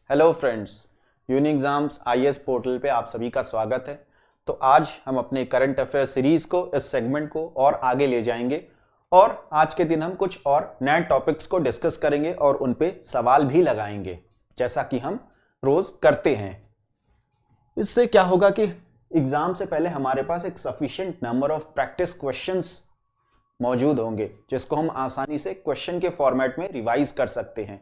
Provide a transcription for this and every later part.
Hello friends, uni exams IAS portal पे आप सभी का स्वागत है। तो आज हम अपने करंट अफेयर सीरीज को, इस सेगमेंट को और आगे ले जाएंगे और आज के दिन हम कुछ और नए टॉपिक्स को डिस्कस करेंगे और उन पे सवाल भी लगाएंगे, जैसा कि हम रोज करते हैं। इससे क्या होगा कि एग्जाम से पहले हमारे पास एक sufficient number of practice questions मौजूद होंगे, जिसको हम आसानी से क्वेश्चन के फॉर्मेट में रिवाइज कर सकते हैं,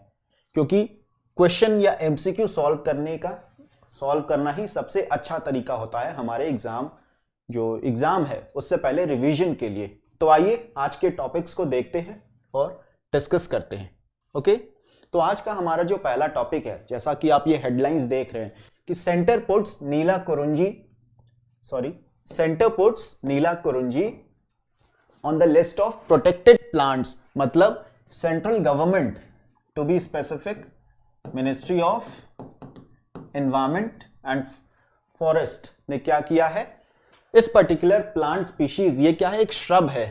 क्योंकि क्वेश्चन या एमसीक्यू सॉल्व करना ही सबसे अच्छा तरीका होता है हमारे एग्जाम है उससे पहले रिवीजन के लिए। तो आइए आज के टॉपिक्स को देखते हैं और डिस्कस करते हैं। ओके, तो आज का हमारा जो पहला टॉपिक है, जैसा कि आप ये हेडलाइंस देख रहे हैं कि centre puts Neela Kurinji on the list of protected plants. मतलब central government, to be specific ministry of environment and forest ने क्या किया है, इस पर्टिकुलर प्लांट स्पीशीज, ये क्या है, एक श्रब है,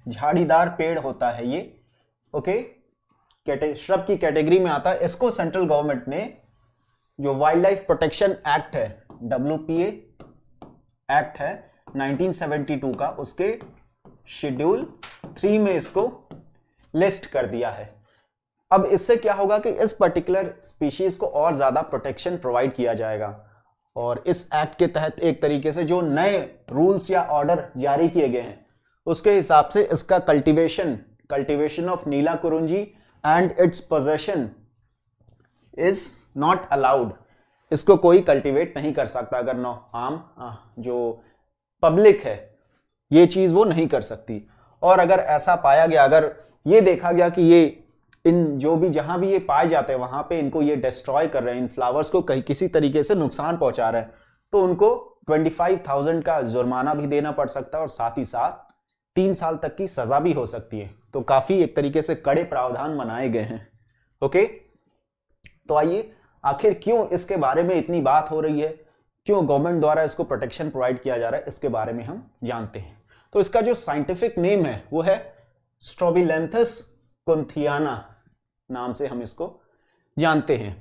झाड़ीदार पेड़ होता है ये। ओके, श्रब की कैटेगरी में आता है। इसको सेंट्रल गवर्नमेंट ने जो वाइल्ड लाइफ प्रोटेक्शन एक्ट है, WPA एक्ट है 1972 का, उसके शेड्यूल 3 में इसको लिस्ट कर दिया है। अब इससे क्या होगा कि इस पर्टिकुलर स्पीशीज को और ज्यादा प्रोटेक्शन प्रोवाइड किया जाएगा और इस एक्ट के तहत एक तरीके से जो नए रूल्स या ऑर्डर जारी किए गए हैं उसके हिसाब से इसका cultivation of Neela Kurinji and its possession is not allowed. इसको कोई कल्टीवेट नहीं कर सकता, अगर आम जो पब्लिक है ये चीज वो नहीं कर सकती। और अगर ऐसा पाया गया, अगर ये देखा गया कि ये इन जो भी जहां भी ये पाए जाते हैं वहां पे इनको ये डिस्ट्रॉय कर रहे हैं, इन फ्लावर्स को कहीं किसी तरीके से नुकसान पहुंचा रहे हैं, तो उनको 25,000 का जुर्माना भी देना पड़ सकता है और साथ ही साथ 3 साल तक की सजा भी हो सकती है। तो काफी एक तरीके से कड़े प्रावधान बनाए गए हैं। ओके, तो आइए आखिर क्यों इसके बारे में इतनी बात हो रही है, क्यों गवर्नमेंट द्वारा इसको प्रोटेक्शन प्रोवाइड किया जा रहा है, इसके बारे में हम जानते हैं। तो इसका जो साइंटिफिक नेम है वो है स्ट्रोबिलेंथस कुंथियाना, नाम से हम इसको जानते हैं,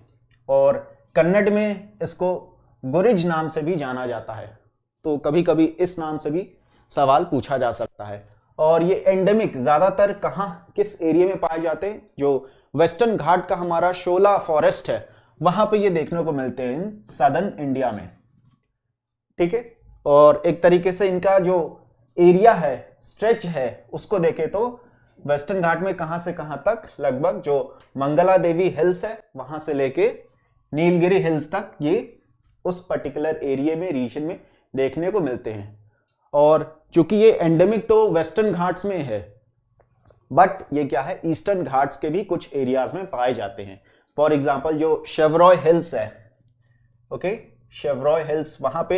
और कन्नड़ में इसको गुरिज नाम से भी जाना जाता है। तो कभी कभी इस नाम से भी सवाल पूछा जा सकता है। और ये एंडेमिक ज्यादातर कहां, किस एरिया में पाए जाते हैं, जो वेस्टर्न घाट का हमारा शोला फॉरेस्ट है वहां पे ये देखने को मिलते हैं, इन सदर्न इंडिया में। ठीक है, और एक तरीके से इनका जो एरिया है, स्ट्रेच है, उसको देखें तो वेस्टर्न घाट में कहां से कहां तक, लगभग जो मंगला देवी हिल्स है वहां से लेके नीलगिरी हिल्स तक, ये उस पर्टिकुलर एरिया में, रीजन में देखने को मिलते हैं। और चूंकि ये एंडेमिक तो वेस्टर्न घाट्स में है, बट ये क्या है, ईस्टर्न घाट्स के भी कुछ एरियाज में पाए जाते हैं। फॉर एग्जाम्पल जो शेवरॉय हिल्स है, ओके, शेवरॉय हिल्स वहां पे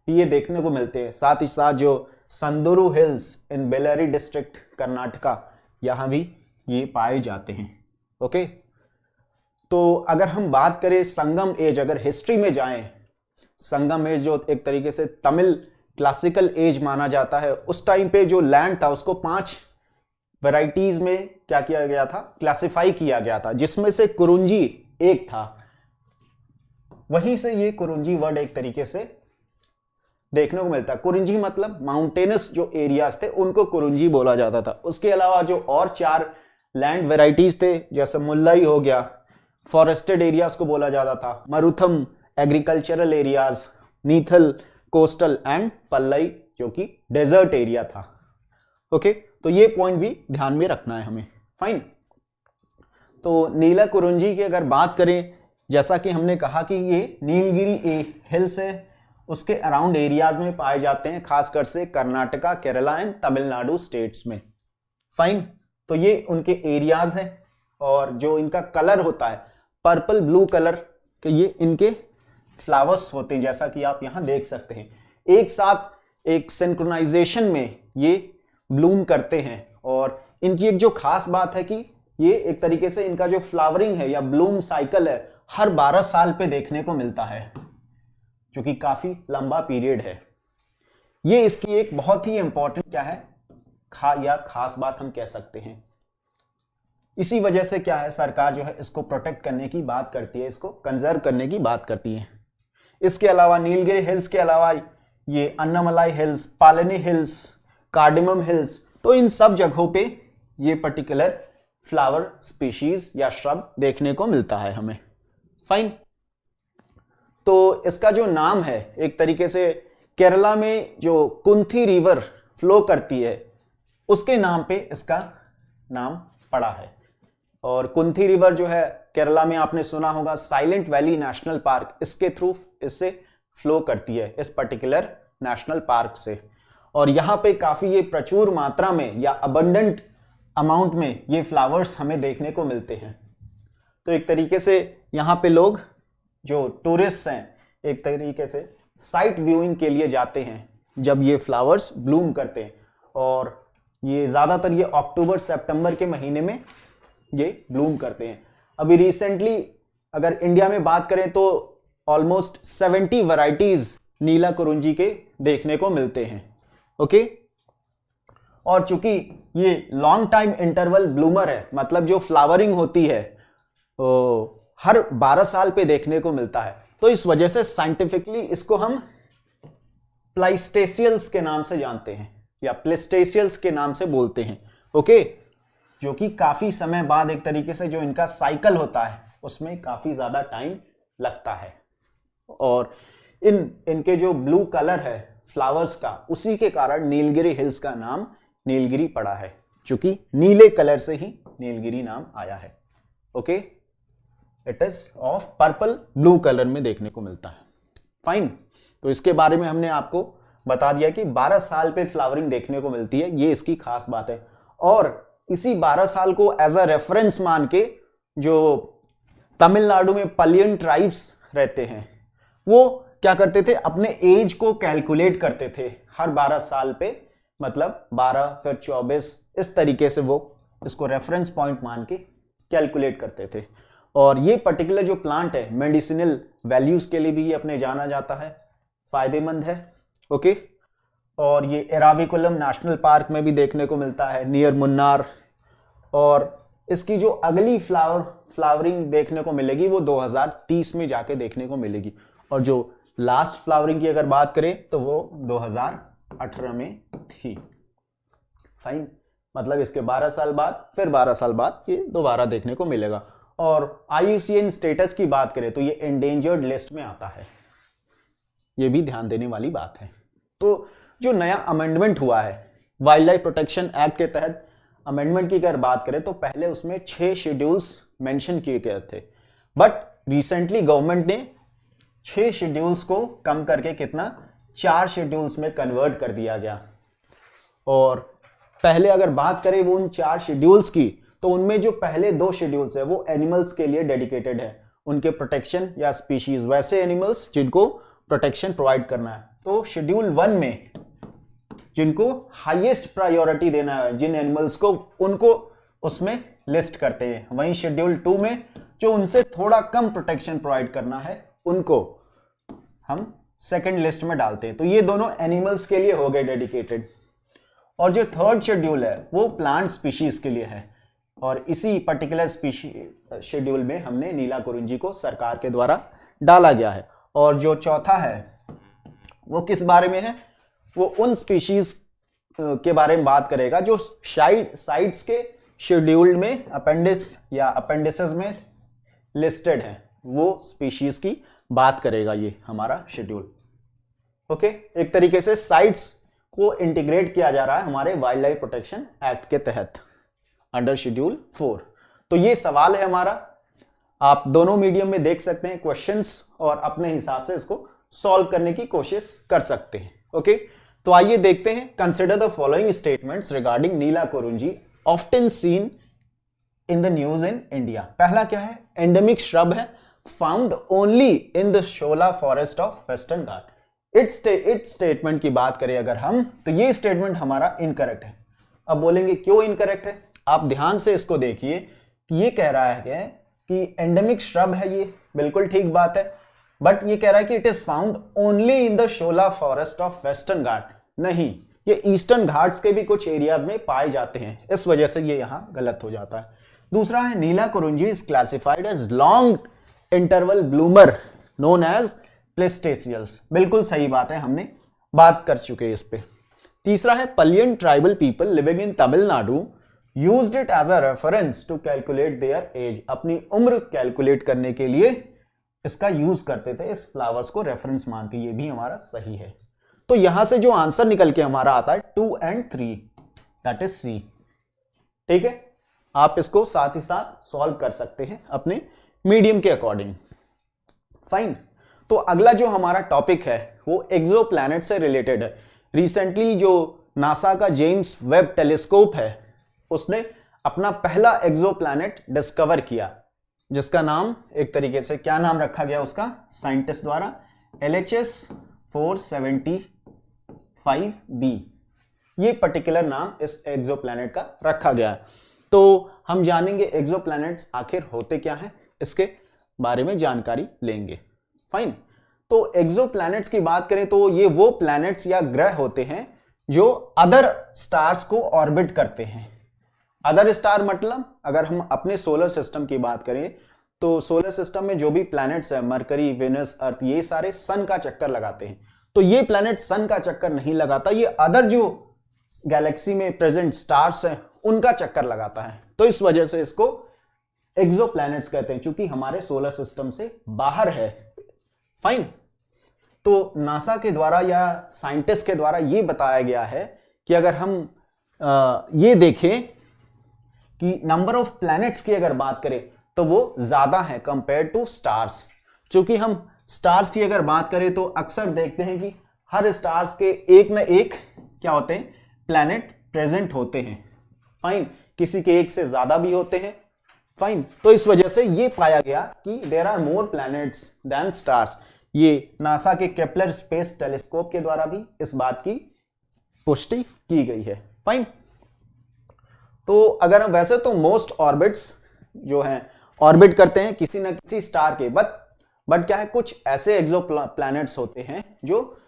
ये देखने को मिलते हैं। साथ ही साथ जो संदूरू हिल्स इन बेल्लारी डिस्ट्रिक्ट कर्नाटका, यहां भी ये पाए जाते हैं। ओके, तो अगर हम बात करें संगम एज, अगर हिस्ट्री में जाएं, संगम एज जो एक तरीके से तमिल क्लासिकल एज माना जाता है, उस टाइम पे जो लैंड था उसको 5 वैरायटीज में क्या किया गया था, क्लासिफाई किया गया था, जिसमें से कुरुंजी एक था। वहीं से ये कुरुंजी वर्ड एक तरीके से देखने को मिलता है। कुरुंजी मतलब माउंटेनस जो एरियाज थे उनको कुरुंजी बोला जाता था। उसके अलावा जो और 4 लैंड वेराइटीज थे, जैसे मुल्लाई हो गया, फॉरेस्टेड एरियाज को बोला जाता था, मरुथम agricultural areas, नीथल coastal and Pallai जो कि डेजर्ट एरिया था। ओके, तो ये पॉइंट भी ध्यान में रखना है हमें। फाइन, तो नीला कुरुंजी की अगर बात करें, जैसा कि हमने कहा कि ये नीलगिरी हिल्स है, उसके अराउंड एरियाज में पाए जाते हैं, खासकर से कर्नाटका, केरला एंड तमिलनाडु स्टेट्स में। फाइन, तो ये उनके एरियाज हैं। और जो इनका कलर होता है पर्पल ब्लू कलर के, ये इनके फ्लावर्स होते हैं, जैसा कि आप यहां देख सकते हैं। एक साथ एक सिंक्रोनाइजेशन में ये ब्लूम करते हैं। और इनकी एक जो खास बात है कि ये एक तरीके से इनका जो फ्लावरिंग है या ब्लूम साइकिल है हर 12 साल पे देखने को मिलता है, जो कि काफी लंबा पीरियड है। ये इसकी एक बहुत ही इंपॉर्टेंट क्या है, खास बात हम कह सकते हैं। इसी वजह से क्या है, सरकार जो है इसको प्रोटेक्ट करने की बात करती है, इसको कंजर्व करने की बात करती है। इसके अलावा नीलगिरी हिल्स के अलावा ये अन्नामलाई हिल्स, पालनी हिल्स, कार्डिमम हिल्स, तो इन सब जगहों पे ये पर्टिकुलर फ्लावर स्पीशीज या श्रब देखने को मिलता है हमें। फाइन। तो इसका जो नाम है, एक तरीके से केरला में जो कुंथी रिवर फ्लो करती है उसके नाम पे इसका नाम पड़ा है। और कुंथी रिवर जो है केरला में आपने सुना होगा साइलेंट वैली नेशनल पार्क, इसके थ्रू इससे फ्लो करती है, इस पर्टिकुलर नेशनल पार्क से। और यहाँ पे काफी ये प्रचुर मात्रा में या अबंडेंट अमाउंट में ये फ्लावर्स हमें देखने को मिलते हैं। तो एक तरीके से यहाँ पे लोग जो टूरिस्ट हैं एक तरीके से साइट व्यूइंग के लिए जाते हैं जब ये फ्लावर्स ब्लूम करते हैं। और ये ज्यादातर ये अक्टूबर सितंबर के महीने में ये ब्लूम करते हैं। अभी रिसेंटली अगर इंडिया में बात करें तो ऑलमोस्ट 70 वैरायटीज नीला कुरुंजी के देखने को मिलते हैं। ओके। और चूंकि ये लॉन्ग टाइम इंटरवल ब्लूमर है, मतलब जो फ्लावरिंग होती है हर 12 साल पे देखने को मिलता है, तो इस वजह से साइंटिफिकली इसको हम प्लाइस्टेशियल्स के नाम से जानते हैं या प्लेस्टेशियल्स के नाम से बोलते हैं। ओके। जो कि काफी समय बाद एक तरीके से जो इनका साइकिल होता है उसमें काफी ज्यादा टाइम लगता है। और इनके जो ब्लू कलर है फ्लावर्स का, उसी के कारण नीलगिरी हिल्स का नाम नीलगिरी पड़ा है, क्योंकि नीले कलर से ही नीलगिरी नाम आया है। Okay. It is of purple blue colour में देखने को मिलता है। फाइन। तो इसके बारे में हमने आपको बता दिया कि 12 साल पे फ्लावरिंग देखने को मिलती है, ये इसकी खास बात है। और इसी 12 साल को एज अ रेफरेंस मान के जो तमिलनाडु में पलियन ट्राइब्स रहते हैं वो क्या करते थे, अपने एज को कैलकुलेट करते थे हर 12 साल पे, मतलब 12 फिर 24, इस तरीके से वो इसको रेफरेंस पॉइंट मान के कैलकुलेट करते थे। और ये पर्टिकुलर जो प्लांट है मेडिसिनल वैल्यूज के लिए भी ये अपने जाना जाता है, फायदेमंद है। ओके। और ये एराविकुलम नेशनल पार्क में भी देखने को मिलता है, नियर मुन्नार। और इसकी जो अगली फ्लावरिंग देखने को मिलेगी वो 2030 में जाके देखने को मिलेगी। और जो लास्ट फ्लावरिंग की अगर बात करें तो वो 2018 में थी। फाइन। मतलब इसके 12 साल बाद, फिर 12 साल बाद ये दोबारा देखने को मिलेगा। और IUCN स्टेटस की बात करें तो ये एंडेंजर्ड लिस्ट में आता है, ये भी ध्यान देने वाली बात है। तो जो नया अमेंडमेंट हुआ है वाइल्ड लाइफ प्रोटेक्शन एक्ट के तहत, अमेंडमेंट की अगर बात करें तो पहले उसमें 6 शेड्यूल्स मेंशन किए गए थे, बट रिसेंटली गवर्नमेंट ने 6 शेड्यूल्स को कम करके कितना 4 शेड्यूल्स में कन्वर्ट कर दिया गया। और पहले अगर बात करें वो उन 4 शेड्यूल्स की, तो उनमें जो पहले 2 शेड्यूल्स है वो एनिमल्स के लिए डेडिकेटेड है, उनके प्रोटेक्शन या स्पीशीज, वैसे एनिमल्स जिनको प्रोटेक्शन प्रोवाइड करना है। तो शेड्यूल 1 में जिनको हाईएस्ट प्रायोरिटी देना है, जिन एनिमल्स को, उनको उसमें लिस्ट करते हैं। वहीं शेड्यूल 2 में जो उनसे थोड़ा कम प्रोटेक्शन प्रोवाइड करना है उनको हम सेकंड लिस्ट में डालते हैं। तो ये दोनों एनिमल्स के लिए हो गए डेडिकेटेड। और जो थर्ड शेड्यूल है वो प्लांट स्पीशीज के लिए है। और इसी पर्टिकुलर शेड्यूल में हमने नीला कुरुंजी को सरकार के द्वारा डाला गया है। और जो चौथा है वो किस बारे में है, वो उन स्पीशीज के बारे में बात करेगा जो साइट्स के शेड्यूल में अपेंडिक्स या अपेंडिसेस में लिस्टेड है, वो स्पीशीज की बात करेगा ये हमारा शेड्यूल। ओके। एक तरीके से साइट्स को इंटीग्रेट किया जा रहा है हमारे वाइल्ड लाइफ प्रोटेक्शन एक्ट के तहत अंडर शेड्यूल 4। तो ये सवाल है हमारा, आप दोनों मीडियम में देख सकते हैं क्वेश्चंस और अपने हिसाब से इसको सॉल्व करने की कोशिश कर सकते हैं। ओके। तो आइए देखते हैं। Consider the following statements regarding Neela Kurinji often seen in the news in India. पहला क्या है, एंडेमिक श्रब है, found only in the shola forest of Western Ghat. Its statement की बात करें अगर हम, तो ये स्टेटमेंट हमारा इनकरेक्ट है। अब बोलेंगे क्यों इनकरेक्ट है, आप ध्यान से इसको देखिए कि ये कह रहा है कि एंडेमिक श्रब है, ये बिल्कुल ठीक बात है, बट ये कह रहा है कि it is found only in the shola forest of Western Ghat. नहीं, ये ईस्टर्न घाट्स के भी कुछ एरियाज में पाए जाते हैं, इस वजह से ये यहां गलत हो जाता है। दूसरा है Neelakurinji is classified as long interval bloomer known as plietesials. बिल्कुल सही बात है, हमने बात कर चुके हैं इस पे। तीसरा है Paliyan tribal people living in Tamil Nadu used it as a reference to calculate their age. अपनी उम्र कैलकुलेट करने के लिए इसका यूज करते थे, इस फ्लावर्स को रेफरेंस मान के। ये भी हमारा सही है। तो यहां से जो आंसर निकल के हमारा आता है 2 and 3, दैट इज सी। ठीक है, आप इसको साथ ही साथ सॉल्व कर सकते हैं अपने मीडियम के अकॉर्डिंग। फाइन। तो अगला जो हमारा टॉपिक है वो एक्सोप्लैनेट से रिलेटेड है। रिसेंटली जो नासा का जेम्स वेब टेलीस्कोप है उसने अपना पहला एक्सोप्लैनेट डिस्कवर किया, जिसका नाम एक तरीके से क्या नाम रखा गया उसका साइंटिस्ट द्वारा, LHS 475b। ये पर्टिकुलर नाम इस एक्सोप्लैनेट का रखा गया है। तो हम जानेंगे एक्सोप्लैनेट्स आखिर होते क्या हैं, इसके बारे में जानकारी लेंगे। फाइन। तो एक्सोप्लैनेट्स की बात करें तो ये वो प्लैनेट्स या ग्रह होते हैं जो अदर स्टार्स को ऑर्बिट करते हैं। अदर स्टार मतलब अगर हम अपने सोलर सिस्टम की बात करें तो सोलर सिस्टम में जो भी प्लैनेट्स है, मरकरी, वेनस, अर्थ, ये सारे सन का चक्कर लगाते हैं। तो ये प्लैनेट सन का चक्कर नहीं लगाता, ये अदर जो गैलेक्सी में प्रेजेंट स्टार्स हैं उनका चक्कर लगाता है। तो इस वजह से इसको एक्सोप्लैनेट्स कहते हैं, क्योंकि हमारे सोलर सिस्टम से बाहर है। फाइन। तो नासा के द्वारा या साइंटिस्ट के द्वारा ये बताया गया है कि अगर हम ये देखें कि नंबर ऑफ प्लैनेट्स की अगर बात करें तो वो ज्यादा है कंपेयर टू स्टार्स। क्योंकि हम स्टार्स की अगर बात करें तो अक्सर देखते हैं कि हर स्टार्स के एक न एक क्या होते हैं, प्लैनेट प्रेजेंट होते हैं। फाइन। किसी के एक से ज्यादा भी होते हैं। फाइन। तो इस वजह से ये पाया गया कि there are more planets than stars. ये नासा के केपलर स्पेस टेलीस्कोप के द्वारा भी इस बात की पुष्टि की गई है। फाइन। तो अगर हम वैसे तो मोस्ट ऑर्बिट्स जो हैं ऑर्बिट करते हैं किसी न किसी स्टार के, बट क्या है, कुछ ऐसे एक्सो प्लैनेट्स होते हैं जो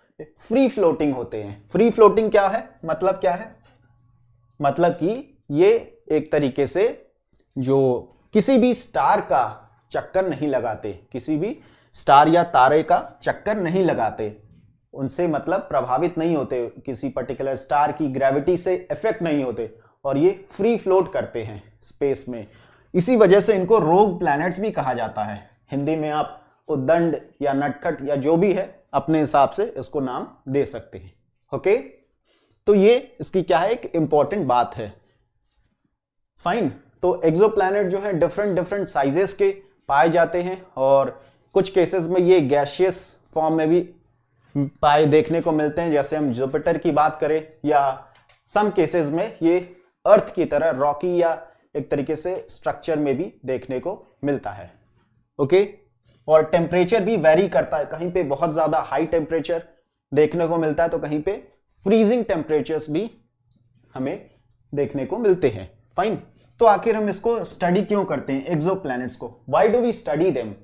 फ्री फ्लोटिंग होते हैं। फ्री फ्लोटिंग क्या है, मतलब क्या है, मतलब कि ये एक तरीके से जो किसी भी स्टार का चक्कर नहीं लगाते, किसी भी स्टार या तारे का चक्कर नहीं लगाते, उनसे मतलब प्रभावित नहीं होते, किसी पर्टिकुलर स्टार की ग्रेविटी से इफेक्ट नहीं होते, और ये फ्री फ्लोट करते हैं स्पेस में। इसी वजह से इनको रोग प्लैनेट्स भी कहा जाता है। हिंदी में आप उद्दंड या नटखट या जो भी है अपने हिसाब से इसको नाम दे सकते हैं। ओके, तो ये इसकी क्या है, एक इंपॉर्टेंट बात है। फाइन। तो एक्सोप्लैनेट जो है डिफरेंट साइजेस के पाए जाते हैं, और कुछ केसेस में ये गैसियस फॉर्म में भी पाए देखने को मिलते हैं, जैसे हम जुपिटर की बात करें, या सम केसेस में ये अर्थ की तरह रॉकी या एक तरीके से स्ट्रक्चर में भी देखने को मिलता है। ओके। और टेम्परेचर भी वेरी करता है, कहीं पे बहुत ज्यादा हाई टेम्परेचर देखने को मिलता है तो कहीं पे फ्रीजिंग टेम्परेचर्स भी हमें देखने को मिलते हैं। फाइन। तो आखिर हम इसको स्टडी क्यों करते हैं एक्सोप्लैनेट्स को, why do we study them?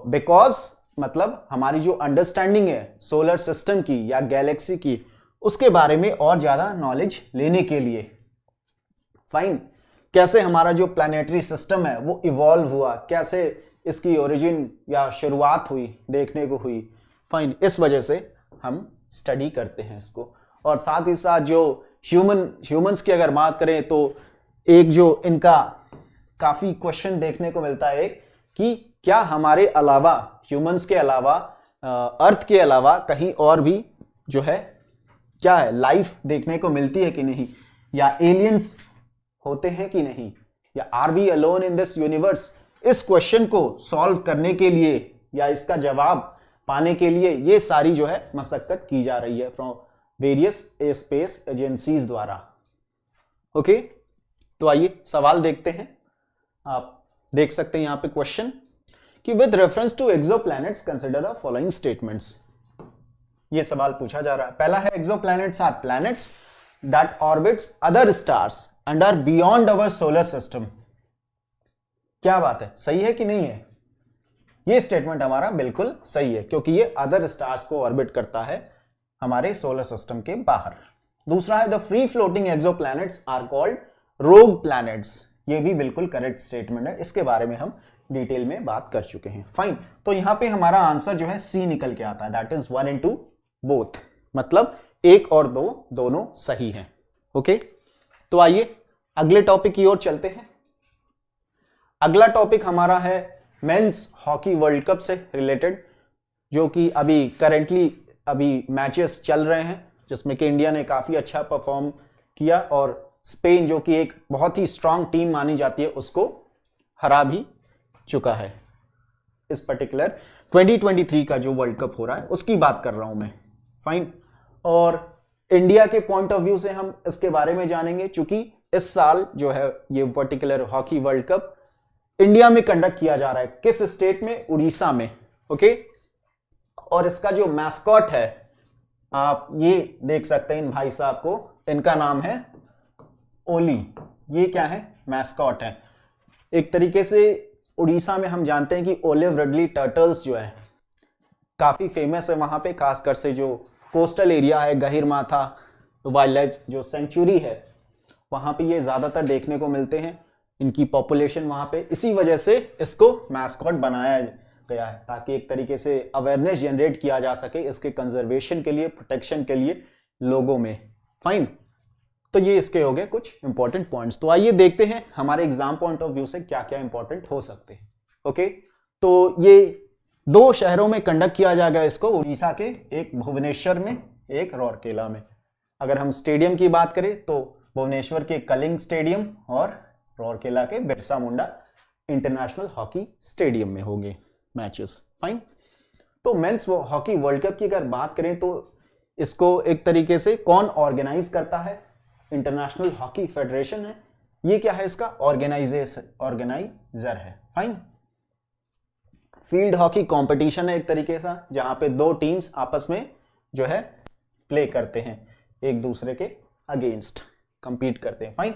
Because मतलब हमारी जो अंडरस्टैंडिंग है सोलर सिस्टम की या गैलेक्सी की, उसके बारे में और ज्यादा नॉलेज लेने के लिए। फाइन। कैसे हमारा जो प्लैनेटरी सिस्टम है वो इवॉल्व हुआ, कैसे इसकी ओरिजिन या शुरुआत हुई देखने को हुई। फाइन। इस वजह से हम स्टडी करते हैं इसको। और साथ ही साथ जो ह्यूमंस की अगर बात करें तो एक जो इनका काफी क्वेश्चन देखने को मिलता है कि क्या हमारे अलावा, ह्यूमंस के अलावा, अर्थ के अलावा कहीं और भी जो है क्या है, लाइफ देखने को मिलती है कि नहीं, या एलियंस होते हैं कि नहीं, या are we alone in this universe. इस क्वेश्चन को सॉल्व करने के लिए या इसका जवाब पाने के लिए ये सारी जो है मशक्कत की जा रही है फ्रॉम वेरियस स्पेस एजेंसीज द्वारा। ओके। तो आइए सवाल देखते हैं। आप देख सकते हैं यहां पे क्वेश्चन कि with reference to exoplanets consider the following statements. ये सवाल पूछा जा रहा है। पहला है exoplanets are planets that orbits other stars and are beyond our solar system. क्या बात है, सही है कि नहीं है? ये स्टेटमेंट हमारा बिल्कुल सही है, क्योंकि ये अदर स्टार्स को ऑर्बिट करता है हमारे सोलर सिस्टम के बाहर। दूसरा है the free floating exoplanets are called rogue planets. ये भी बिल्कुल करेक्ट स्टेटमेंट है, इसके बारे में हम डिटेल में बात कर चुके हैं। फाइन, तो यहां पे हमारा आंसर जो है सी निकल के आता है, दैट इज 1 and 2 बोथ, मतलब 1 और 2 दोनों सही हैं। ओके, तो आइए अगले टॉपिक की ओर चलते हैं। अगला टॉपिक हमारा है मेंस हॉकी वर्ल्ड कप से रिलेटेड, जो कि अभी करेंटली अभी मैचेस चल रहे हैं, जिसमें कि इंडिया ने काफी अच्छा परफॉर्म किया और स्पेन, जो कि एक बहुत ही स्ट्रांग टीम मानी जाती है, उसको हरा भी चुका है। इस पर्टिकुलर 2023 का जो वर्ल्ड कप हो रहा है उसकी बात कर रहा हूं मैं। फाइन, और इंडिया के पॉइंट ऑफ व्यू से हम इसके बारे में जानेंगे, चूंकि इस साल जो है ये particular hockey world cup India में कंडक्ट किया जा रहा है। किस स्टेट में? उड़ीसा में। ओके, और इसका जो मैस्कॉट है, आप ये देख सकते हैं इन भाई साहब को, इनका नाम है ओली। ये क्या है? मैस्कॉट है। एक तरीके से उड़ीसा में हम जानते हैं कि ओलिव रिडली टर्टल्स जो है काफी फेमस है वहां पे, खासकर से जो कोस्टल एरिया है, गहिरमाथा वाइल्ड लाइफ जो सेंचुरी है, वहां पे ये ज्यादातर देखने को मिलते हैं, इनकी पॉपुलेशन वहां पे, इसी वजह से इसको मैस्कॉट बनाया गया है, ताकि एक तरीके से अवेयरनेस जनरेट किया जा सके इसके कंजर्वेशन के लिए, प्रोटेक्शन के लिए लोगों में। फाइन, तो ये इसके हो गए कुछ इंपॉर्टेंट पॉइंट्स। तो आइए देखते हैं हमारे एग्जाम पॉइंट ऑफ व्यू से क्या क्या इंपॉर्टेंट हो सकते हैं। ओके, तो ये 2 शहरों में कंडक्ट किया जाएगा इसको, उड़ीसा के, एक भुवनेश्वर में, एक राउरकेला में। अगर हम स्टेडियम की बात करें तो भुवनेश्वर के कलिंग स्टेडियम और राउरकेला के Birsa Munda international hockey stadium में होंगे मैचेस। फाइन, तो मेंस हॉकी वर्ल्ड कप की अगर बात करें तो इसको एक तरीके से कौन ऑर्गेनाइज करता है? इंटरनेशनल हॉकी फेडरेशन है। ये क्या है? इसका ऑर्गेनाइजर है। फाइन, फील्ड हॉकी कंपटीशन है एक तरीके से, जहां पे 2 टीम्स आपस में जो है प्ले करते हैं, एक दूसरे के अगेंस्ट कंपीट करते हैं। फाइन,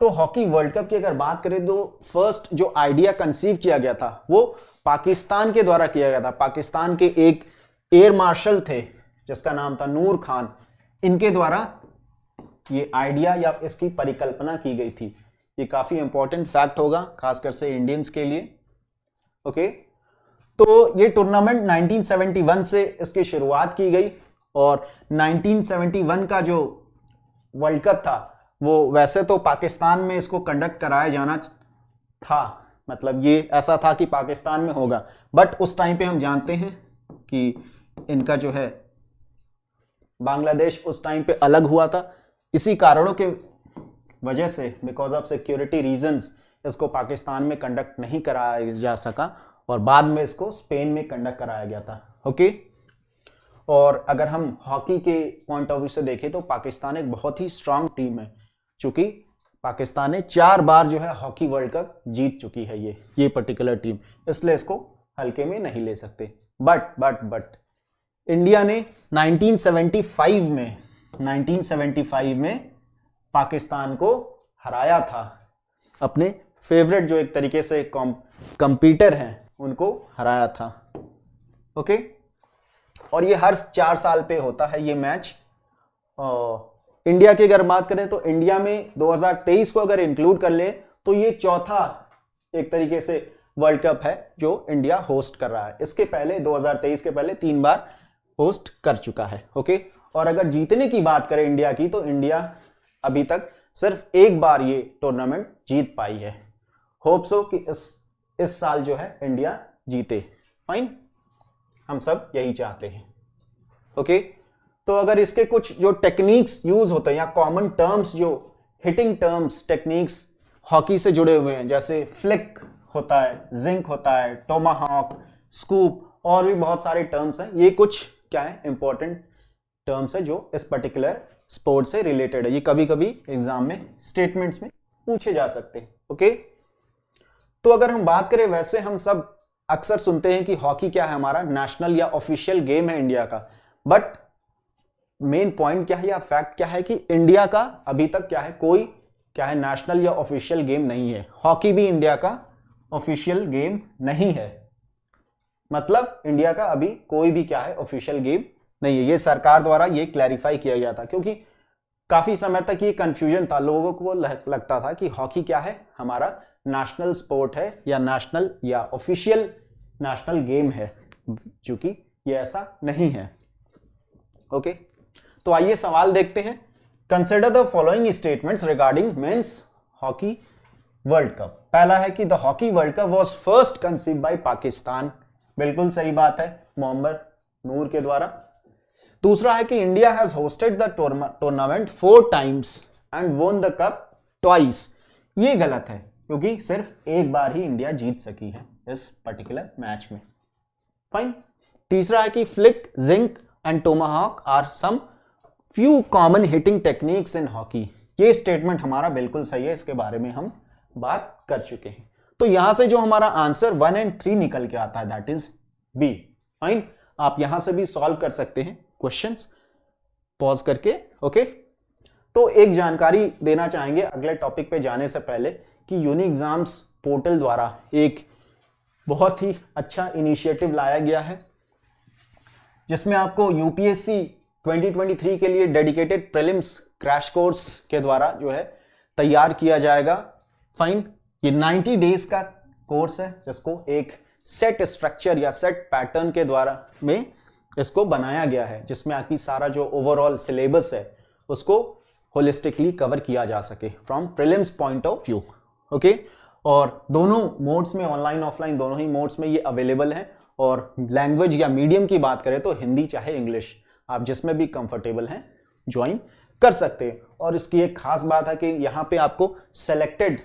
तो हॉकी वर्ल्ड कप की अगर बात करें तो फर्स्ट जो आइडिया कंसीव किया गया था वो पाकिस्तान के द्वारा किया गया था। पाकिस्तान के एक एयर मार्शल थे जिसका नाम था नूर खान, इनके द्वारा ये आइडिया या इसकी परिकल्पना की गई थी। ये काफी इंपॉर्टेंट फैक्ट होगा खासकर से इंडियंस के लिए। ओके, तो ये टूर्नामेंट 1971 से इसकी शुरुआत की गई और 1971 का जो वर्ल्ड कप था वो वैसे तो पाकिस्तान में इसको कंडक्ट कराया जाना था, मतलब ये ऐसा था कि पाकिस्तान में होगा, बट उस टाइम पे हम जानते हैं कि इनका जो है बांग्लादेश उस टाइम पे अलग हुआ था। इसी कारणों के वजह से, बिकॉज ऑफ सिक्योरिटी रीजंस, इसको पाकिस्तान में कंडक्ट नहीं कराया जा सका और बाद में इसको स्पेन में कंडक्ट कराया गया था। ओके, और अगर हम हॉकी के पॉइंट ऑफ व्यू से देखें तो पाकिस्तान एक बहुत ही स्ट्रांग टीम है, चूंकि पाकिस्तान ने 4 बार जो है हॉकी वर्ल्ड कप जीत चुकी है ये पर्टिकुलर टीम, इसलिए इसको हल्के में नहीं ले सकते। बट इंडिया ने 1975 में पाकिस्तान को हराया था। अपने फेवरेट जो एक तरीके से कंपीटर हैं उनको हराया था। ओके, और ये हर 4 साल पे होता है ये मैच। इंडिया की अगर बात करें तो इंडिया में 2023 को अगर इंक्लूड कर ले तो ये चौथा एक तरीके से वर्ल्ड कप है जो इंडिया होस्ट कर रहा है। इसके पहले 2023 के पहले 3 बार होस्ट कर चुका है। ओके, और अगर जीतने की बात करें इंडिया की तो इंडिया अभी तक सिर्फ 1 बार ये टूर्नामेंट जीत पाई है। होप सो कि इस साल जो है इंडिया जीते। फाइन, हम सब यही चाहते हैं। ओके, तो अगर इसके कुछ जो टेक्निक्स यूज होते हैं या कॉमन टर्म्स, जो हिटिंग टर्म्स टेक्निक्स हॉकी से जुड़े हुए हैं, जैसे फ्लिक होता है, जिंक होता है, टोमाहॉक, स्कूप, और भी बहुत सारे टर्म्स हैं। ये कुछ क्या है इंपॉर्टेंट टर्म्स है जो इस पर्टिकुलर स्पोर्ट से रिलेटेड है। ये कभी कभी एग्जाम में स्टेटमेंट्स में पूछे जा सकते हैं। ओके, तो अगर हम बात करें, वैसे हम सब अक्सर सुनते हैं कि हॉकी क्या है, हमारा नेशनल या ऑफिशियल गेम है इंडिया का, बट मेन पॉइंट क्या है या फैक्ट क्या है कि इंडिया का अभी तक क्या है, कोई क्या है नेशनल या ऑफिशियल गेम नहीं है। हॉकी भी इंडिया का ऑफिशियल गेम नहीं है, मतलब इंडिया का अभी कोई भी क्या है ऑफिशियल गेम नहीं है। ये सरकार द्वारा ये क्लैरिफाई किया गया था, क्योंकि काफी समय तक ये कंफ्यूजन था, लोगों को लगता था कि हॉकी क्या है, हमारा नेशनल स्पोर्ट है या नेशनल या ऑफिशियल नेशनल गेम है, चूंकि ये ऐसा नहीं है। ओके, तो आइए सवाल देखते हैं। Consider the following statements regarding men's hockey world cup. पहला है कि the hockey world cup was first conceived bye Pakistan, बिल्कुल सही बात है, मोहम्मद नूर के द्वारा। दूसरा है कि India has hosted the tournament 4 times and won the cup twice, ये गलत है क्योंकि सिर्फ एक बार ही इंडिया जीत सकी है इस पर्टिकुलर मैच में। फाइन। तीसरा है कि flick, jink and tomahawk are some few common hitting techniques in hockey, ये स्टेटमेंट हमारा बिल्कुल सही है, इसके बारे में हम बात कर चुके हैं। तो यहां से जो हमारा आंसर 1 और 3 निकल के आता है दैट इज बी। फाइन, आप यहां से भी सॉल्व कर सकते हैं क्वेश्चंस पॉज करके। ओके, तो एक जानकारी देना चाहेंगे अगले टॉपिक पे जाने से पहले कि यूनिक एग्जाम्स पोर्टल द्वारा एक बहुत ही अच्छा इनिशिएटिव लाया गया है जिसमें आपको यूपीएससी 2023 के लिए डेडिकेटेड प्रीलिम्स क्रैश कोर्स के द्वारा जो है तैयार किया जाएगा। फाइन, ये 90 डेज का कोर्स है जिसको एक सेट स्ट्रक्चर या सेट पैटर्न के द्वारा में इसको बनाया गया है, जिसमें आपकी सारा जो ओवरऑल सिलेबस है उसको होलिस्टिकली कवर किया जा सके from prelims point of view. Okay, और दोनों मोड्स में, ऑनलाइन ऑफलाइन दोनों ही मोड्स में ये अवेलेबल है, और लैंग्वेज या मीडियम की बात करें तो हिंदी चाहे इंग्लिश, आप जिसमें भी कंफर्टेबल हैं ज्वाइन कर सकते हैं। और इसकी एक खास बात है कि यहाँ पे आपको सेलेक्टेड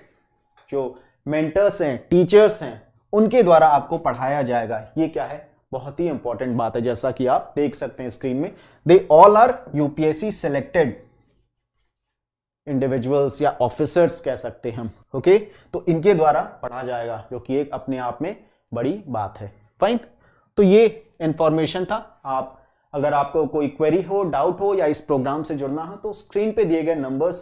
जो मेंटर्स हैं, टीचर्स हैं, उनके द्वारा आपको पढ़ाया जाएगा। ये क्या है, बहुत ही इंपॉर्टेंट बात है, जैसा कि आप देख सकते हैं स्क्रीन में, they all are UPSC selected individuals या ऑफिसर्स कह सकते हैं हम। ओके, तो इनके द्वारा पढ़ा जाएगा, जो कि एक अपने आप में बड़ी बात है। फाइन, तो ये इंफॉर्मेशन था। आप अगर आपको कोई क्वेरी हो, डाउट हो या इस प्रोग्राम से जुड़ना हो तो स्क्रीन पे दिए गए नंबर्स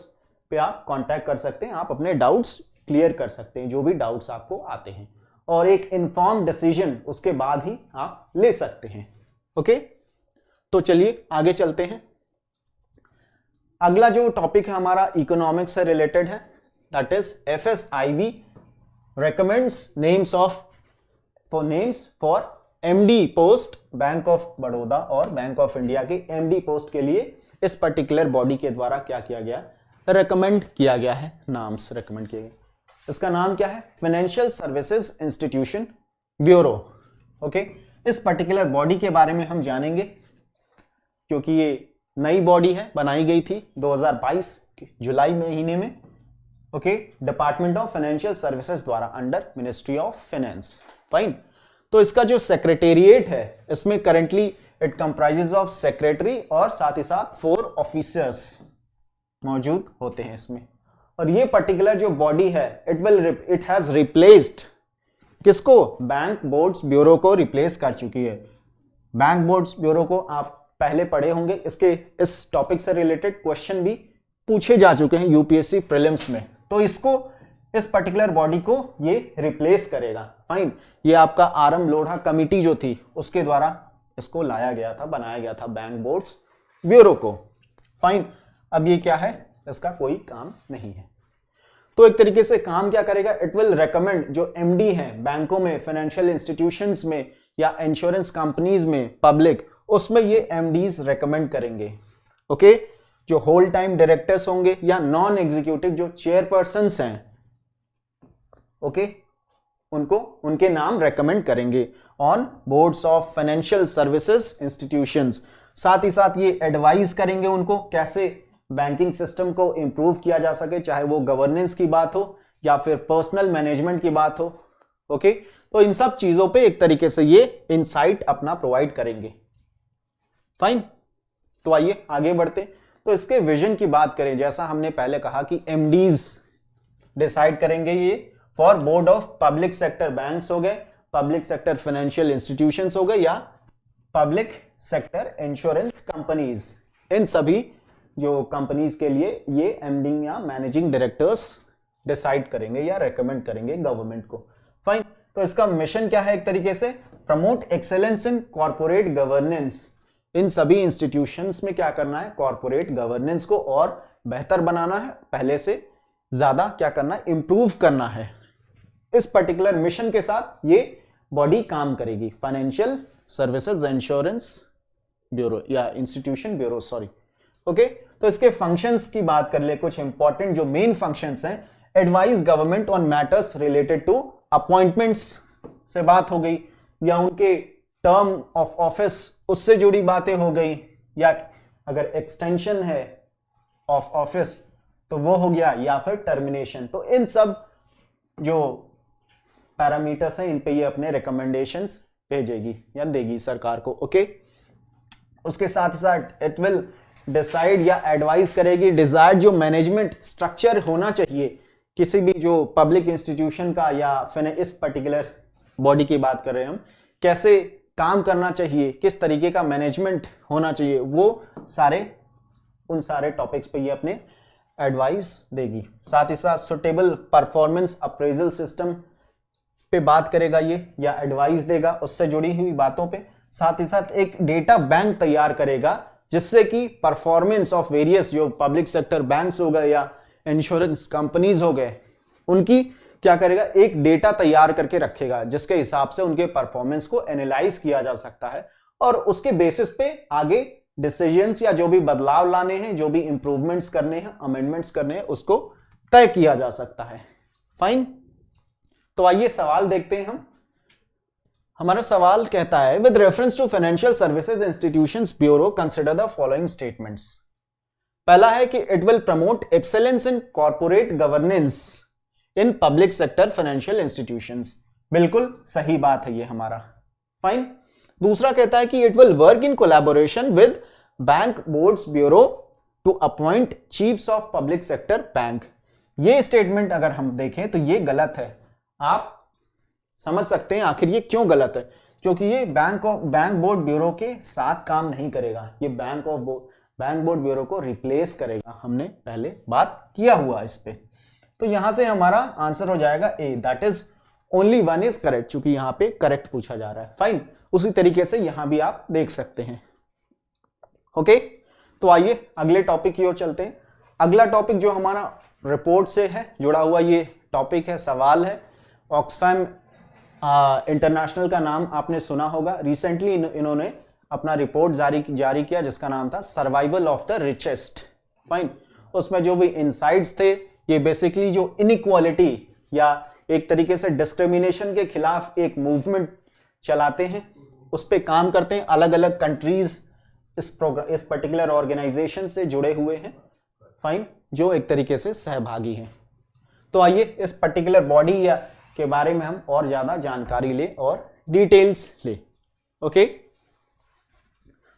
पे आप कांटेक्ट कर सकते हैं, आप अपने डाउट्स क्लियर कर सकते हैं, जो भी डाउट्स आपको आते हैं, और एक इन्फॉर्म डिसीजन उसके बाद ही आप ले सकते हैं। ओके, तो चलिए आगे चलते हैं। अगला जो टॉपिक है हमारा इकोनॉमिक्स से रिलेटेड है, that is FSIB recommends names for MD post bank of Baroda और बैंक ऑफ इंडिया के एमडी पोस्ट के लिए इस पर्टिकुलर बॉडी के द्वारा क्या किया गया, रेकमेंड किया गया है, नाम्स रेकमेंड किए गए। इसका नाम क्या है, financial services institution bureau. Okay, इस पर्टिकुलर बॉडी के बारे में हम जानेंगे क्योंकि ये नई बॉडी है, बनाई गई थी 2022 जुलाई महीने में। Okay, department of financial services द्वारा under ministry of finance. Fine, तो इसका जो सेक्रेटेरिएट है इसमें currently it comprises of secretary और साथ ही साथ 4 ऑफिसर्स मौजूद होते हैं इसमें। और ये पर्टिकुलर जो बॉडी है इट हैज रिप्लेस्ड किसको, बैंक बोर्ड्स ब्यूरो को रिप्लेस कर चुकी है। बैंक बोर्ड्स ब्यूरो को आप पहले पढ़े होंगे, इसके इस टॉपिक से रिलेटेड क्वेश्चन भी पूछे जा चुके हैं यूपीएससी प्रीलिम्स में, तो इसको, इस पर्टिकुलर बॉडी को ये रिप्लेस करेगा। फाइन, ये आपका आरएम लोढ़ा कमिटी जो थी उसके द्वारा इसको लाया गया था, बनाया गया था बैंक बोर्ड्स ब्यूरो को। फाइन, अब ये क्या है, इसका कोई काम नहीं है। तो एक तरीके से काम क्या करेगा, इट विल रेकमेंड जो एमडी है बैंकों में, फाइनेंशियल इंस्टीट्यूशंस में या इंश्योरेंस कंपनीज में, पब्लिक, उसमें ये एमडीज रेकमेंड करेंगे। ओके, जो होल टाइम डायरेक्टर्स होंगे या नॉन एग्जीक्यूटिव जो चेयरपर्सन्स हैं, ओके, उनको उनके नाम रेकमेंड करेंगे on boards of financial services institutions. साथ ही साथ ये एडवाइस करेंगे उनको कैसे बैंकिंग सिस्टम को इंप्रूव किया जा सके, चाहे वो गवर्नेंस की बात हो या फिर पर्सनल मैनेजमेंट की बात हो। ओके, तो इन सब चीजों पे एक तरीके से ये इनसाइट अपना प्रोवाइड करेंगे। फाइन, तो आइए आगे बढ़ते। तो इसके विजन की बात करें, जैसा हमने पहले कहा कि एमडीज डिसाइड करेंगे ये for board of public sector banks हो गए, पब्लिक सेक्टर फाइनेंशियल इंस्टीट्यूशंस हो गए या पब्लिक सेक्टर इंश्योरेंस कंपनीज, इन सभी जो कंपनीज के लिए ये एमडी या मैनेजिंग डायरेक्टर्स डिसाइड करेंगे या रेकमेंड करेंगे गवर्नमेंट को। फाइन, तो इसका मिशन क्या है, एक तरीके से promote excellence in corporate governance. इन सभी इंस्टीट्यूशंस में क्या करना है, कॉर्पोरेट गवर्नेंस को और बेहतर बनाना है, पहले से ज्यादा क्या करना है, इंप्रूव करना है। इस पर्टिकुलर मिशन के साथ ये बॉडी काम करेगी, फाइनेंशियल सर्विसेज इंश्योरेंस ब्यूरो या इंस्टीट्यूशन ब्यूरो, सॉरी। ओके, तो इसके फंक्शंस की बात कर ले, कुछ इंपॉर्टेंट जो मेन फंक्शंस हैं। Advise government on matters related to appointments से बात हो गई, या उनके टर्म ऑफ ऑफिस उससे जुड़ी बातें हो गई, या अगर एक्सटेंशन है ऑफ ऑफिस तो वो हो गया, या फिर टर्मिनेशन। तो इन सब जो पैरामीटर्स हैं इन पे ये अपने रिकमेंडेशंस भेजेगी या देगी सरकार को। ओके, उसके साथ ही साथ इट विल डिसाइड या एडवाइस करेगी डिजायर्ड जो मैनेजमेंट स्ट्रक्चर होना चाहिए किसी भी जो पब्लिक इंस्टीट्यूशन का, या फिर इस पर्टिकुलर बॉडी की बात कर रहे हैं हम, कैसे काम करना चाहिए, किस तरीके का मैनेजमेंट होना चाहिए, वो सारे उन सारे टॉपिक्स पे ये अपने एडवाइस देगी। साथ ही साथ सुटेबल परफॉर्मेंस अप्रेजल सिस्टम पे बात करेगा ये, या एडवाइस देगा उससे जुड़ी हुई बातों पे। साथ ही साथ एक डेटा बैंक तैयार करेगा जिससे कि परफॉर्मेंस ऑफ वेरियस जो पब्लिक सेक्टर बैंक्स हो गए या इंश्योरेंस कंपनीज हो गए, उनकी क्या करेगा, एक डेटा तैयार करके रखेगा जिसके हिसाब से उनके परफॉर्मेंस को एनालाइज किया जा सकता है, और उसके बेसिस पे आगे डिसीजंस या जो भी बदलाव लाने हैं, जो भी इंप्रूवमेंट्स करने हैं, अमेंडमेंट्स करने हैं, उसको तय किया जा सकता है। फाइन, तो आइए सवाल देखते हैं हम। हमारा सवाल कहता है, with reference to financial services institutions bureau consider the following statements. पहला है कि it will promote excellence in corporate governance in public sector financial institutions. बिल्कुल सही बात है ये हमारा। फाइन, दूसरा कहता है कि it will work in collaboration with bank boards bureau to appoint chiefs of public sector bank. ये स्टेटमेंट अगर हम देखें तो ये गलत है। आप समझ सकते हैं आखिर ये क्यों गलत है, क्योंकि ये बैंक बोर्ड ब्यूरो के साथ काम नहीं करेगा, ये बैंक बोर्ड ब्यूरो को रिप्लेस करेगा। हमने पहले बात किया हुआ इस पे, तो यहां से हमारा आंसर हो जाएगा A, that is only one is correct, चूंकि यहां पे करेक्ट पूछा जा रहा है। फाइन, उसी तरीके से यहां भी आप देख सकते हैं। ओके, तो आइए अगले टॉपिक की ओर चलते हैं। अगला टॉपिक जो हमारा रिपोर्ट से है जुड़ा हुआ ये टॉपिक है, सवाल है। ऑक्सफैम इंटरनेशनल का नाम आपने सुना होगा। रिसेंटली इन्होंने अपना रिपोर्ट जारी किया जिसका नाम था survival of the richest. Fine, उसमें जो भी इनसाइट्स थे, ये बेसिकली जो इनइक्वालिटी या एक तरीके से डिस्क्रिमिनेशन के खिलाफ एक मूवमेंट चलाते हैं, उस पे काम करते हैं। अलग अलग कंट्रीज इस पर्टिकुलर ऑर्गेनाइजेशन से जुड़े हुए हैं। फाइन, जो एक तरीके से सहभागी हैं। तो आइए इस पर्टिकुलर बॉडी या के बारे में हम और ज्यादा जानकारी ले और डिटेल्स ले। ओके,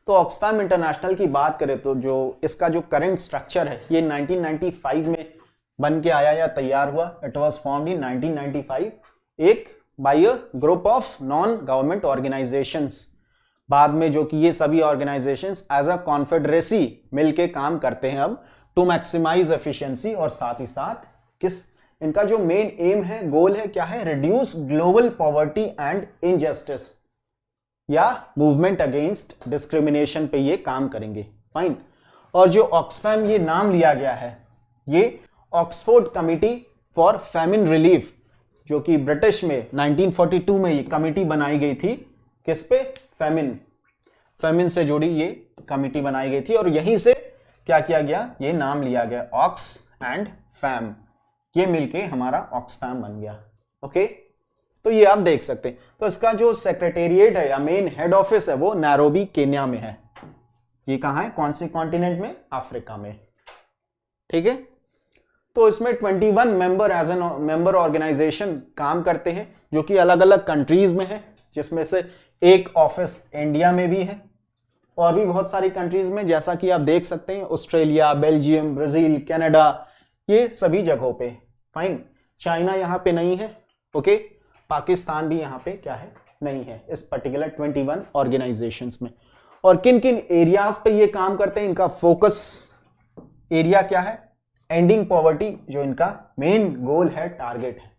तो ऑक्सफैम इंटरनेशनल की बात करें तो जो इसका जो करंट स्ट्रक्चर है, ये 1995 में बन के आया या तैयार हुआ। इट वाज फॉर्म्ड इन 1995 एक by a group of non government organisations. बाद में जो कि ये सभी ऑर्गेनाइजेशंस एज अ कॉन्फेडरेसी मिलके काम करते हैं अब, टू मैक्सिमाइज एफिशिएंसी। और साथ ही साथ किस इनका जो मेन एम है, गोल है, क्या है, reduce global poverty and injustice या मूवमेंट अगेंस्ट डिस्क्रिमिनेशन पे ये काम करेंगे। फाइन, और जो ऑक्सफैम ये नाम लिया गया है, ये Oxford committee for famine relief, जो कि ब्रिटिश में 1942 में ये कमिटी बनाई गई थी। किस पे, फैमिन से जुड़ी ये कमिटी बनाई गई थी, और यहीं से क्या किया गया, ये नाम लिया गया ऑक्स एंड फैम, ये मिलके हमारा ऑक्सफैम बन गया। ओके, तो ये आप देख सकते हैं। तो इसका जो सेक्रेटेरिएट है या मेन हेड ऑफिस है वो नैरोबी केन्या में है। ये कहां है, कौन से कॉन्टिनेंट में, अफ्रीका में। ठीक है, तो इसमें 21 member as an member organisation काम करते हैं, जो कि अलग अलग कंट्रीज में है, जिसमें से एक ऑफिस इंडिया में भी है और भी बहुत सारी कंट्रीज में, जैसा कि आप देख सकते हैं, ऑस्ट्रेलिया, बेल्जियम, ब्राजील, कनाडा, ये सभी जगहों पे। फाइन, चाइना यहां पे नहीं है। ओके, पाकिस्तान भी यहां पे क्या है, नहीं है इस पर्टिकुलर 21 ऑर्गेनाइजेशंस में। और किन किन एरियाज पे ये काम करते हैं, इनका फोकस एरिया क्या है, एंडिंग पॉवर्टी, जो इनका मेन गोल है, टारगेट है।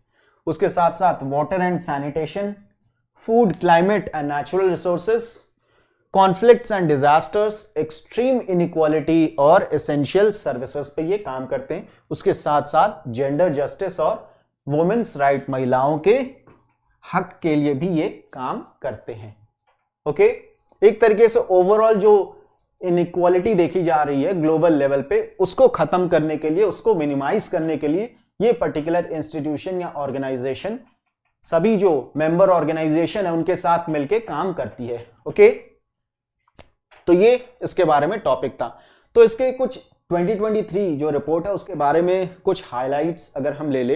उसके साथ साथ water and sanitation, food, climate and natural resources, conflicts and disasters, extreme inequality और एसेंशियल सर्विसेज पे ये काम करते हैं। उसके साथ साथ जेंडर जस्टिस और वुमेन्स राइट, महिलाओं के हक के लिए भी ये काम करते हैं। ओके, एक तरीके से ओवरऑल जो इनइक्वालिटी देखी जा रही है ग्लोबल लेवल पे, उसको खत्म करने के लिए, उसको मिनिमाइज करने के लिए ये पर्टिकुलर इंस्टीट्यूशन या ऑर्गेनाइजेशन सभी जो मेंबर ऑर्गेनाइजेशन है उनके साथ मिलके काम करती है। ओके, तो ये इसके बारे में टॉपिक था। तो इसके कुछ 2023 जो रिपोर्ट है उसके बारे में कुछ हाइलाइट्स अगर हम ले ले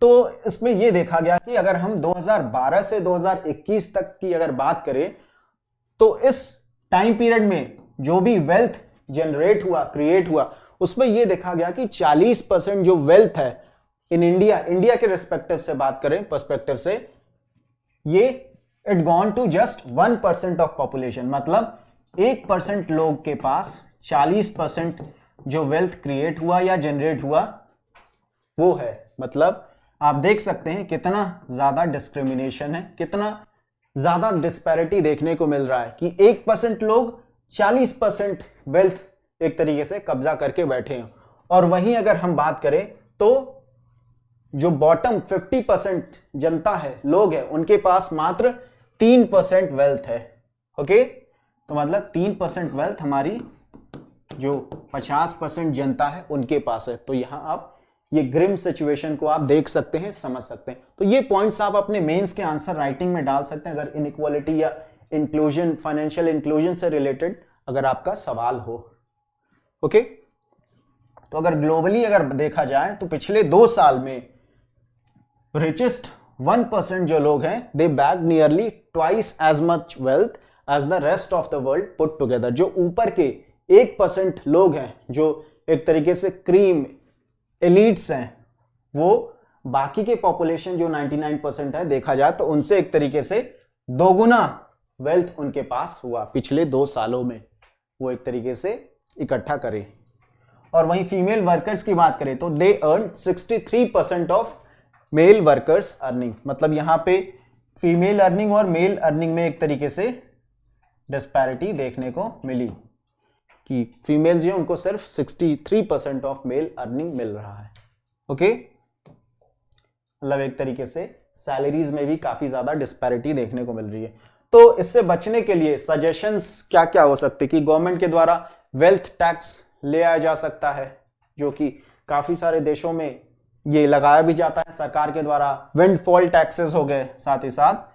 तो इसमें ये देखा गया कि अगर हम 2012 से 2021 तक की अगर बात करें तो इस टाइम पीरियड में जो भी वेल्थ जनरेट हुआ, क्रिएट हुआ, उसमें ये देखा गया कि 40% जो वेल्थ है इन इंडिया के रिस्पेक्टिव से बात करें, पर्सपेक्टिव से, ये it gone to just 1% of population. मतलब 1% लोग के पास 40% जो वेल्थ क्रिएट हुआ या जनरेट हुआ वो है। मतलब आप देख सकते हैं कितना ज्यादा डिस्क्रिमिनेशन है, कितना ज्यादा डिस्पैरिटी देखने को मिल रहा है कि 1% लोग 40% वेल्थ एक तरीके से कब्जा करके बैठे हैं। और वहीं अगर हम बात करें तो जो बॉटम 50% जनता है, लोग हैं, उनके पास मात्र 3% वेल्थ है। ओके, तो मतलब 3% वेल्थ हमारी जो 50% जनता है उनके पास है। तो यहां आप ये ग्रिम सिचुएशन को आप देख सकते हैं, समझ सकते हैं। तो ये पॉइंट्स आप अपने मेंस के आंसर राइटिंग में डाल सकते हैं अगर इनइक्वालिटी या इंक्लूजन, फाइनेंशियल इंक्लूजन से रिलेटेड अगर आपका सवाल हो। ओके, तो अगर ग्लोबली अगर देखा जाए तो पिछले 2 साल में रिचेस्ट 1% जो लोग हैं they bag nearly twice as much wealth as the rest of the world put together. जो ऊपर के 1% लोग हैं जो एक तरीके से क्रीम एलिट्स हैं, वो बाकी के पॉपुलेशन जो 99% है देखा जाए तो उनसे एक तरीके से दोगुना वेल्थ उनके पास हुआ पिछले 2 सालों में, वो एक तरीके से इकट्ठा करे। और वहीं फीमेल वर्कर्स की बात करें तो they earn 63% of male workers earning. मतलब यहां पे फीमेल अर्निंग और मेल अर्निंग में एक तरीके से डिस्पैरिटी देखने को मिली कि फीमेल जो है उनको सिर्फ 63% ऑफ मेल अर्निंग मिल रहा है। ओके, मतलब एक तरीके से सैलरीज में भी काफी ज्यादा डिस्पैरिटी देखने को मिल रही है। तो इससे बचने के लिए सजेशंस क्या क्या हो सकते कि गवर्नमेंट के द्वारा वेल्थ टैक्स ले आया जा सकता है, जो कि काफी सारे देशों में ये लगाया भी जाता है सरकार के द्वारा। विंडफॉल टैक्सेस हो गए, साथ ही साथ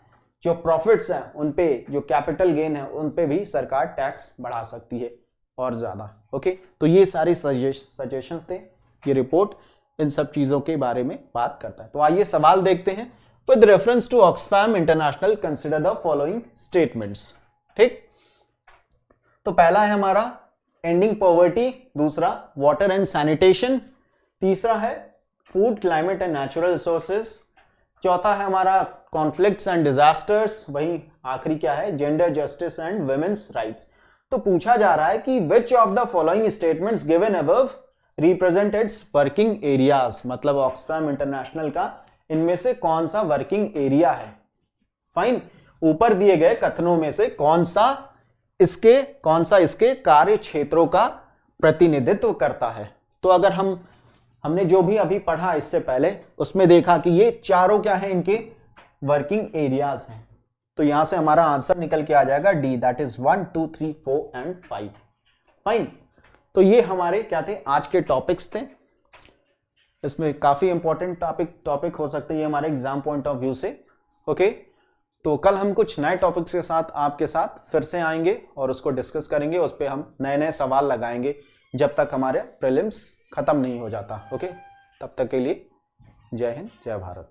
जो प्रॉफिट्स हैं उन पे, जो कैपिटल गेन है उन पे भी सरकार टैक्स बढ़ा सकती है और ज्यादा। ओके, तो ये सारी सजेशंस थे, ये रिपोर्ट इन सब चीजों के बारे में बात करता है। तो आइए सवाल देखते हैं। With reference to Oxfam International consider the following statements. ठीक, तो पहला है हमारा एंडिंग पॉवर्टी, दूसरा वाटर एंड सैनिटेशन, तीसरा है food, climate and natural resources, चौथा है हमारा कॉन्फ्लिक्ट्स एंड डिजास्टर्स, वहीं आखिरी क्या है gender justice and women's rights. तो पूछा जा रहा है कि which of the following statements given above represent its working areas. मतलब ऑक्सफैम इंटरनेशनल का इनमें से कौन सा वर्किंग एरिया है। फाइन, ऊपर दिए गए कथनों में से कौन सा इसके कार्य क्षेत्रों का प्रतिनिधित्व करता है। तो अगर हमने जो भी अभी पढ़ा इससे पहले उसमें देखा कि ये चारों क्या है, इनके वर्किंग एरियाज हैं। तो यहां से हमारा आंसर निकल के आ जाएगा D, that is 1, 2, 3, 4 and 5। Fine, तो ये हमारे क्या थे आज के टॉपिक्स थे। इसमें काफी इंपॉर्टेंट टॉपिक हो सकते हैं ये हमारे एग्जाम पॉइंट ऑफ व्यू से। ओके, तो कल हम कुछ नए टॉपिक्स के साथ आपके साथ फिर से आएंगे और उसको डिस्कस करेंगे, उस पर हम नए नए सवाल लगाएंगे जब तक हमारे प्रीलिम्स खत्म नहीं हो जाता। ओके, तब तक के लिए जय हिंद, जय भारत।